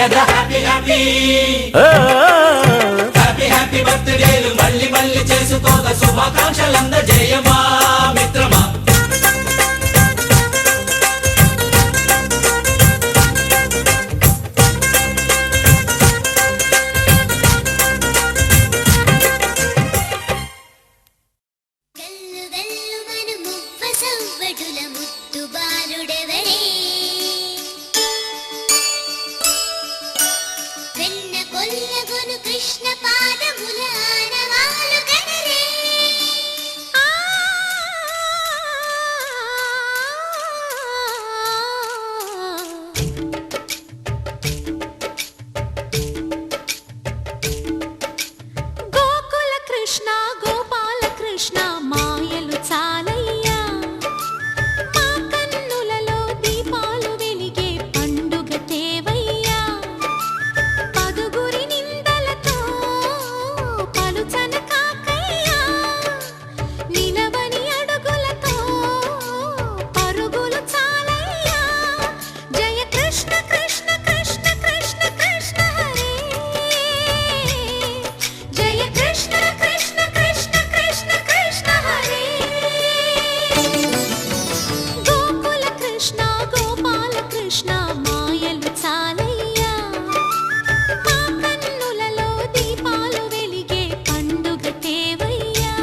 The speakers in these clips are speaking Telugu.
కదా హ్యాపీ హ్యాపీ హ్యాపీ హ్యాపీ బర్త్డేలు మళ్ళీ మళ్ళీ చేసుకోగా శుభాకాంక్షలందజేయమా మిత్రమా. కృష్ణ పాదముల ఆనవాలు కనరే గోకుల కృష్ణ గోపాల కృష్ణ మాయలు చాలయ్యా మా కన్నులలో దీపాలు వెలిగే పండుగ తేవయ్యా పదుగురి నిందలతో పలుచన కాకయ్యా నిలవని అడుగులతో పరుగులు చాలయ్యా జయ కృష్ణ కృష్ణ కృష్ణ కృష్ణ కృష్ణ హరే జయ కృష్ణ కృష్ణ కృష్ణ కృష్ణ కృష్ణ హరే గోకుల కృష్ణ గోపాల కృష్ణ మాయలు చాలయ్యా మా కన్నులలో దీపాలు వెలిగే పండుగ తేవయ్యా.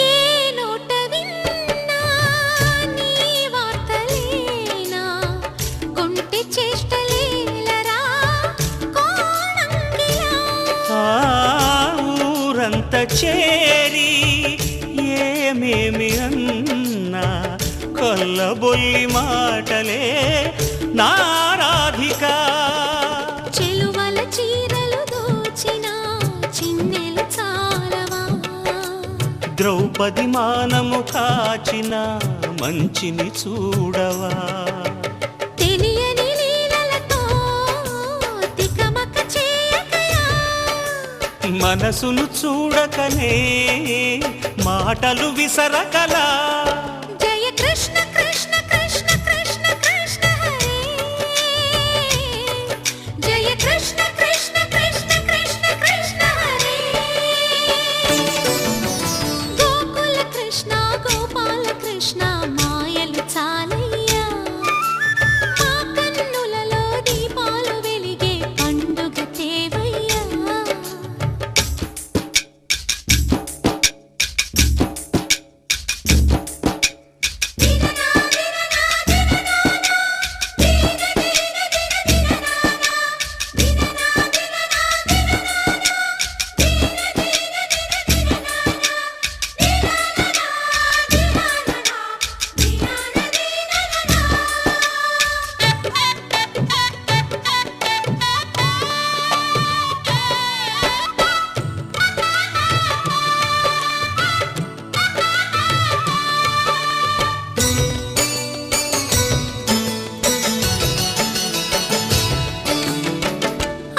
ఏ నోట విన్నా నీ వార్తలేనా కొంటె చేష్టలేలరా కోణంగిలా ఊరంత చేరి ఏమేమి అన్నా కొల్లబొల్లి మాటలే నారాధిక చెలువల చీరలు దోచిన చిన్నెలు చాలవా ద్రౌపది మానము కాచిన మంచిని చూడవా తెలియని లీలలతో తికమక చేయకయా మనసును చూడకనే మాటలు విసరకలా జయ కృష్ణ కృష్ణ కృష్ణ కృష్ణ కృష్ణ హరే జయ కృష్ణ కృష్ణ కృష్ణ కృష్ణ కృష్ణ హరే గోకుల కృష్ణ గోపాల కృష్ణ మాయలు చాలయ్యా మా కన్నులలో దీపాలు వెలిగే పండుగ తేవయ్యా.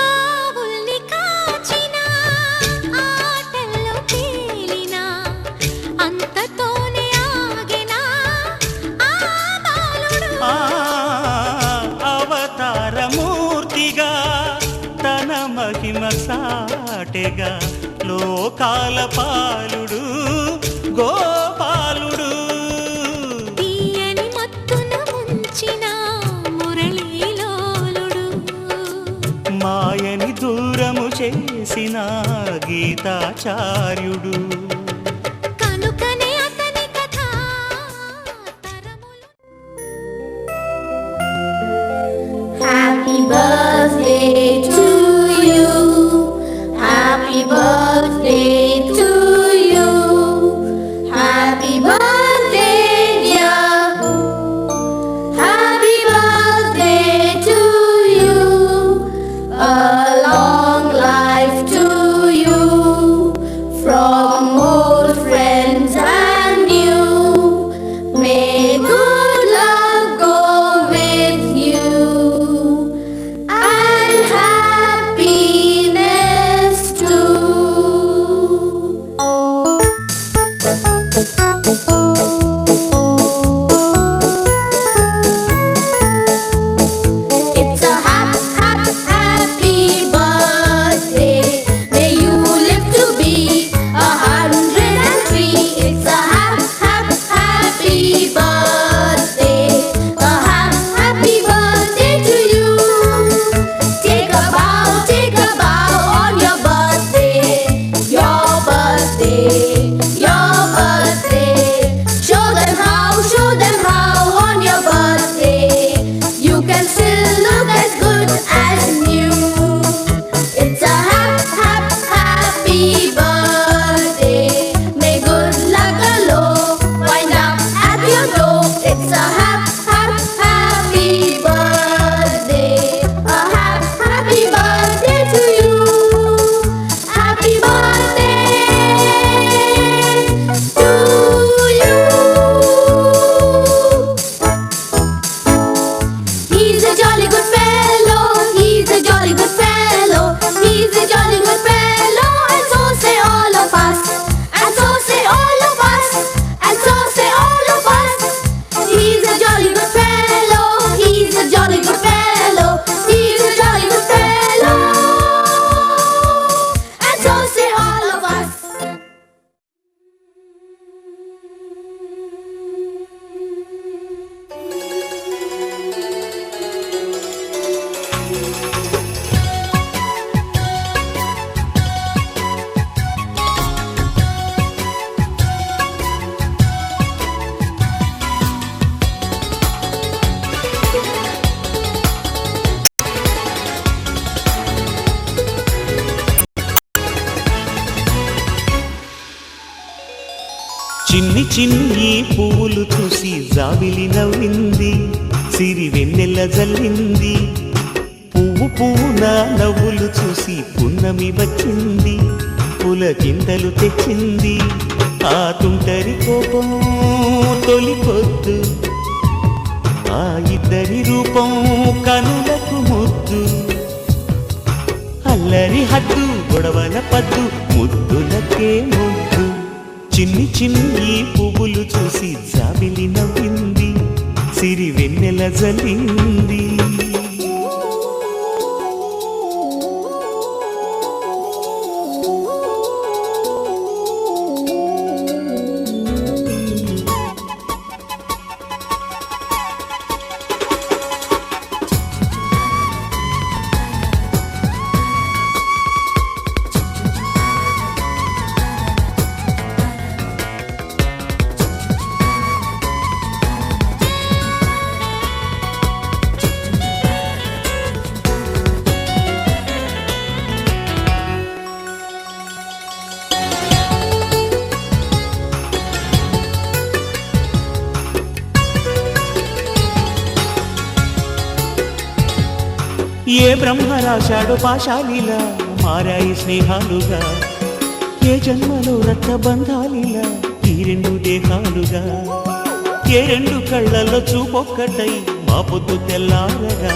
ఆవుల్ని కాచిన ఆటల్లో తేలిన అంతతోనే ఆగిన ఆ బాలుడు అవతారమూర్తిగా తన మహిమ సాటెగా లోకాల పాలుడు గోపాలుడు తీయని మత్తున ముంచిన మురళీలోలుడు మాయని దూరము చేసిన గీతాచార్యుడు కనుకనే అతని కథ తరములు. Happy birthday to you. Happy birthday to you. Happy birthday. చిన్ని చిన్ని పువ్వులు చూసి జాబిలి నవ్వింది, సిరి వెన్నెల జల్లింది. పువ్వు పువ్వున నవ్వులు చూసి పున్నమి వచ్చింది, పులకింతలు తెచ్చింది. ఆ తుంటరి కోపం తొలి పొద్దు, ఆ ఇద్దరి రూపం కనులకు ముద్దు. అల్లరి హద్దు గొడవల పద్దు, ముద్దులకే ముద్దు. చిన్ని చిన్ని పువ్వులు చూసి జాబిలి నవ్వింది, సిరి వెన్నెల జల్లింది. ఏ బ్రహ్మ రాశాడు పాశాలిలా మారాయి స్నేహాలుగా, ఏ జన్మలో రక్తబంధాలిలా ఈ రెండు దేహాలుగా. ఏ రెండు కళ్ళల్లో చూపొక్కటై మా పొద్దు తెల్లారగా,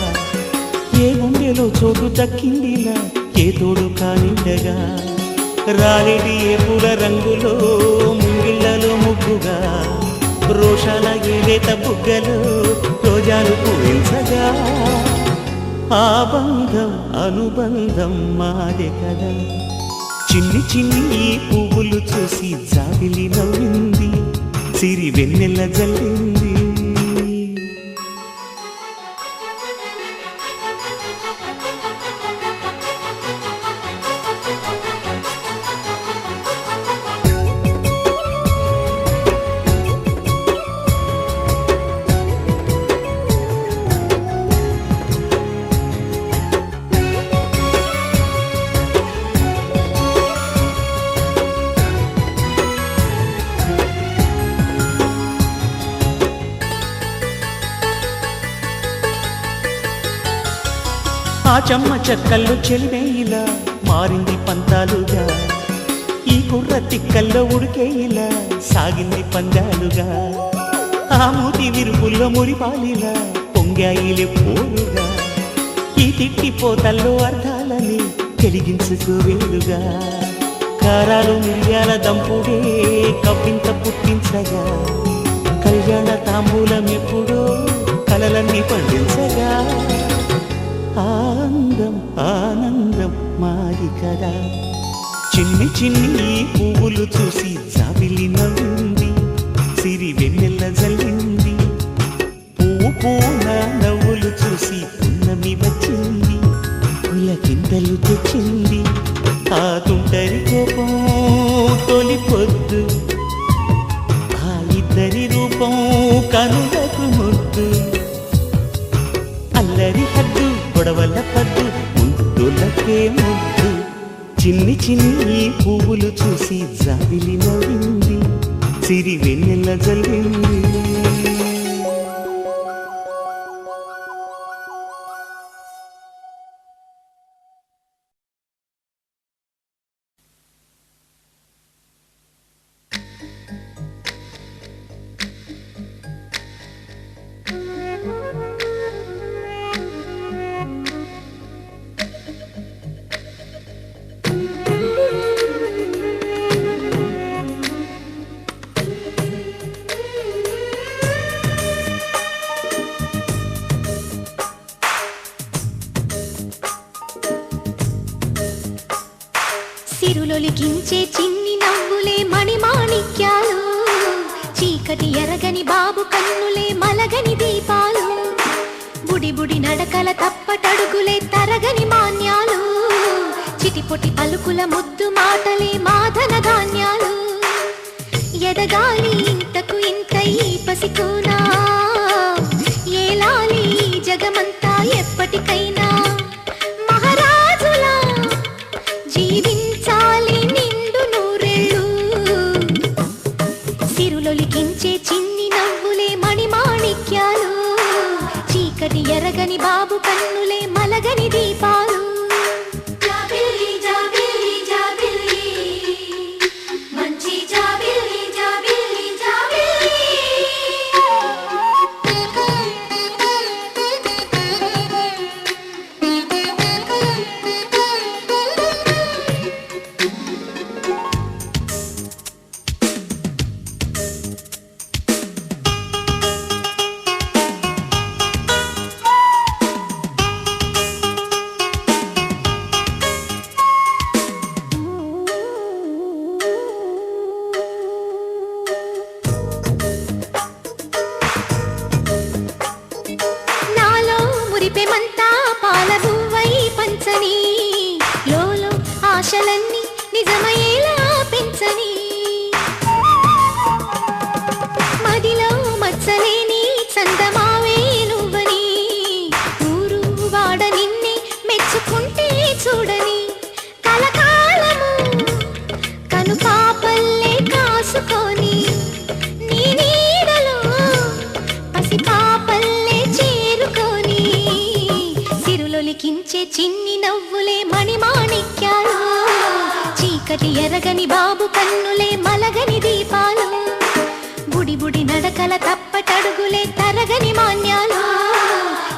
ఏ గుండెలో చోటు దక్కిందిలా ఏ తోడు కానిండగా. రాలేది ఏ పూల రంగులో ముంగిళ్ళలో ముగ్గుగా, రోషాల ఏలేత బుగ్గలో రోజాలు పూయించగా. ఆ బంధం అనుబంధం మాదే కదా. చిన్ని చిన్ని పువ్వులు చూసి జాబిలి నవ్వింది, సిరి వెన్నెల జల్లింది. ఆ చెమ్మ చెక్కల్లో చెలివేయిలా మారింది పంతాలుగా, ఈ కుర్ర తిక్కల్లో ఉడికేయిలా సాగింది పందాలుగా. ఆ మూతి విరుపుల్లో మురిపాలిలా పొంగాయిలే పోలుగా, ఈ తిట్టిపోతల్లో అర్థాలని కలిగించుకోవేలుగా. కారాలు మిరియాల దంపుడే కవ్వింత పుట్టించగా, కళ్యాణ తాంబూలం ఎప్పుడో కలలన్నీ పండించగా. ఆనందం ఆనందం మాది కదా. చిన్ని చిన్ని పువ్వులు చూసి జాబిలి నవ్వింది, సిరి వెన్నెల జల్లింది. పువ్వు పూన నవ్వులు చూసి పున్నమి వచ్చింది, పులకింతలు తెచ్చింది. ఆ తుంటరి కోపం తొలి పొద్దు, ఆ ఇద్దరి రూపం కనులకు ముద్దు. అల్లరి హద్దు గొడవల పద్దు, ముద్దులకే ముద్దు. చిన్ని చిన్ని పువ్వులు చూసి జాబిలి నవ్వింది, సిరి వెన్నెల జల్లింది. సిరులొలికించే చిన్ని నవ్వులే మణిమాణిక్యాలు, చీకటి ఎరగని బాబు కన్నులే మలగని దీపాలు. బుడి బుడి నడకల తప్పటడుగులే తరగని మాన్యాలు, చిటిపొటి పలుకుల ముద్దు మాటలే మాధన ధాన్యాలు. ఎదగాలి ఇంతకు ఇంత ఈ పసికోనా, ఏలాలి జగమంతా ఎప్పటికైనా. మహారాజులా జీవించాలి నిండు నూరేళ్ళు, సిరు సిరులొలికించే చిన్ని నవ్వులే మణిమాణిక్యాలు చీకటి ఎరగని బాబు కన్నులే మలగని దీపాలు జాబిల్లి జాబిల్లి జాబిల్లి మంచి జాబిల్లి జాబిల్లి జాబిల్లి నాలో మురిపెమంతా పాలబువ్వై పంచని లోలో ఆశలన్నీ నిజమయ్యేలా పెంచని మదిలో మచ్చలేని చందమావే నువ్వని ఊరు వాడ నిన్నే మెచ్చుకుంటే చూడని కలకాలము కను పాపల్లే కాసుకొని నీ నీడలో పసి పాపల్లే చేరుకొని సిరులొలికించే చిన్ని నవ్వులే మణిమాణిక్యాలు చీకటి ఎరగని బాబు కన్నులే మలగని దీపాలు బుడి బుడి నడకల తప్పటడుగులే తరగని మాన్యాలు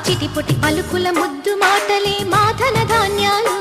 చిటిపొటి పలుకుల ముద్దు మాటలే మాధన ధాన్యాలు